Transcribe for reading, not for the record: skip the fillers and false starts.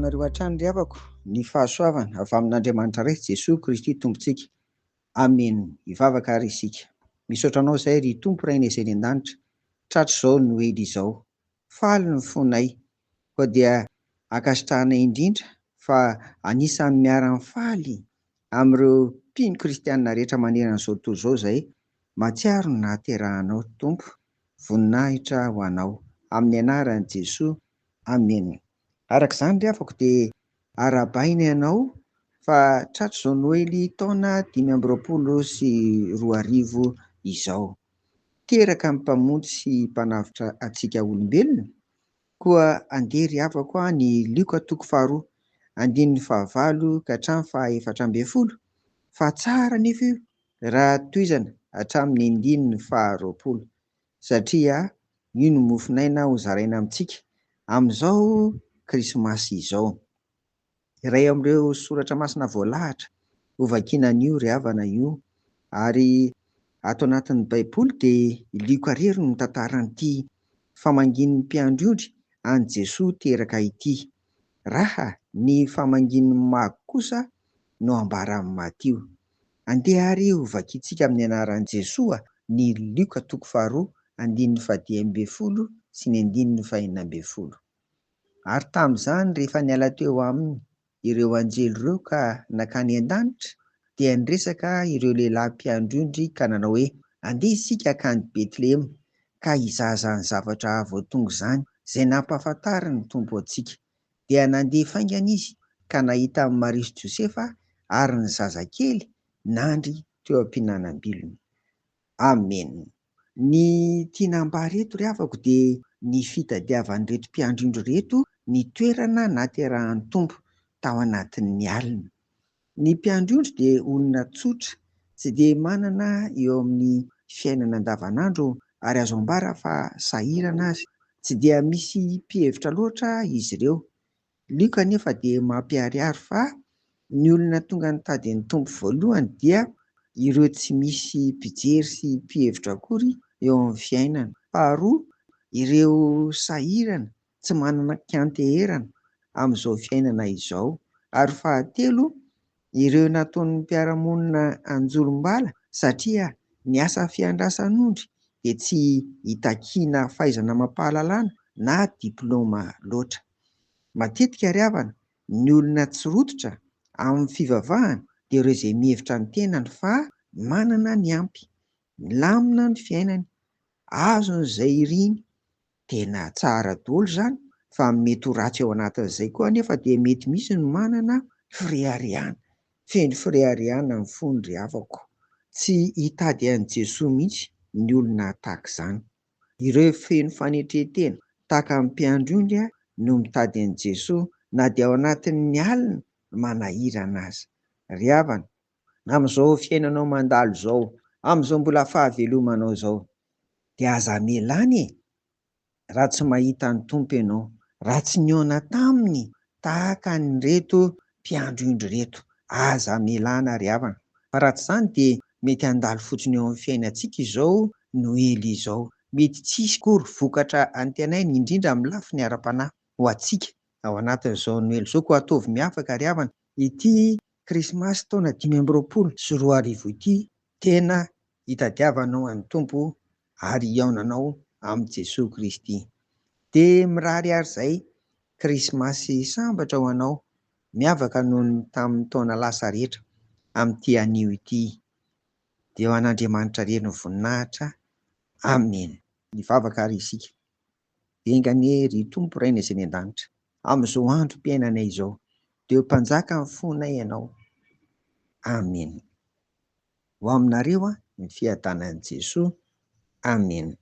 aminareo hatrany ry havako. Ny fahasoavana avy amin'Andriamanitra rehetra Jesosy Kristy tompontsika. Amen. Hivavaka ary isika. Misaotra anao izay ry Tompo Raina izay eny an-danitra. Tratra izao no ely izao. Faly ny fonay, koa dia ankasitrahanay indrindra fa anisan'ny miara-mifaly amin'ireo mpino kristianina rehetra maneran'izao tontolo izao izay mahatsiaro ny nahaterahanao Tompo. Voninahitra ho anao. Amin'ny anaran'i Jesosy. Amen. Araka izany ry havako dia arabaina ianao fa tratra izao noely taona 2024 izao. Teraka ny mpamonjy sy mpanafitra antsika olombelona, koa andeha ry havako ny Lioka 2 andininy 9 ka hatramin'ny 14 fa tsara nefa io raha toizana hatramin'ny 9 satria io no mofinaina ho zaraina amintsika amin'izao krismasy izao. Iray amin'ireo soratra masina voalahatra ho vakiana an'io ry havana io, ary ato anatin'ny baiboly dia Lioka irery no mitantara an'ity famangin'ny mpiandry an' Jesosy teraka ity, raha ny famangin'ny Maky kosa no ambaran'i Matio. Andeha ary ho vakiantsika amin'ny anaran'i Jesosy ny Lioka 2 andininy 10 sy ny andininy 14. Ary tamin'izany rehefa niala teo aminy ireo anjely ireo ka nakany an-danitra, dia niresaka ireo lehilahy mpiandry ka nanao hoe: andeha isika hankany Betlehema ka hizaha ny zavatra voatonga izany izay nampahafantary ny Tompo antsika. Dia nandeha faingana izy ka nahita an'i Maria sy Josefa ary ny zazakely nandry teo am-pihinanam-bilony. Amen. Ny tianambary eto ry havako dia ny fitadiavan'ireto mpiandry reto ny toerana naterahan'ny Tompo tao anatin'ny alina. Ny mpiandry dia olona tsotra, tsy dia manana eo amin'ny fiainana andavanandro, ary azo ambara fa sahirana azy, tsy dia misy mpihevitra loatra izy ireo. Lioka anefa dia mampiharihary fa ny olona tonga nitady ny Tompo voalohany dia ireo tsy misy mpijery sy mpihevitra akory eo amin'ny fiainana. Faharoa, ireo sahirana tsy manana kianteherana amin'izao fiainana izao. Ary fahatelo, ireo nataon'ny mpiara-monina anjolom-bala satria ny asa fiandrasan'ondry dia tsy hitakiana fahaizana mampahalalana na diplaoma loatra. Matetika ry havana, ny olona tsy rototra amin'ny fivavahana dia ireo izay mihevitra ny tenany fa manana ny ampy, milamina ny fiainany, azon'izay iriny. Tena tsara daholo izany, fa mety ho ratsy ao anatin'izay koa anefa dia mety misy ny manana fire-ariana. Feno fire-ariana ny fony ry havako. Tsy hitady an'i Jesosy mihitsy ny olona tahaka izany. Ireo feno fanetretena tahaka amin'ny mpiandry no mitady an'i Jesosy, na dia ao anatin'ny alina manahirana azy. Ry havana, amin'izao fiainanao mandalo izao, amin'izao mbola fahavelomanao izao, dia aza mialana e! Raha tsy mahita ny Tompo ianao, raha tsy nihaona taminy tahaka ny reto mpiandry reto, aza mialana ry havana. Fa raha tsy izany dia mety handalo fotsiny eo amin'ny fiainantsika izao noely izao. Mety tsisy kory vokatra antenaina, indrindra amin'ny lafiny ara-panahy ho antsika ao anatin'izao noely izao. Koa ataovy miavaka ry havana, ity krismasy taona 2024 ity, tena hitadiavanao an'ny Tompo ary hihaonanao amin'i Jesosy Kristy. Dia mirary ary izay krismasy sambatra ho anao, miavaka noho ny tamin'ny taona lasa rehetra amin'ity anio ity. Dia ho an'Andriamanitra irery ny voninahitra. Amen. Mivavaka ary isika. Engane ry Tompo Raina izay eny an-danitra, amin'izao androm-piainanay izao, dia mpanjaka ny fonay ianao. Amen. Ho aminareo ny fiadanan'i Jesosy. Amen.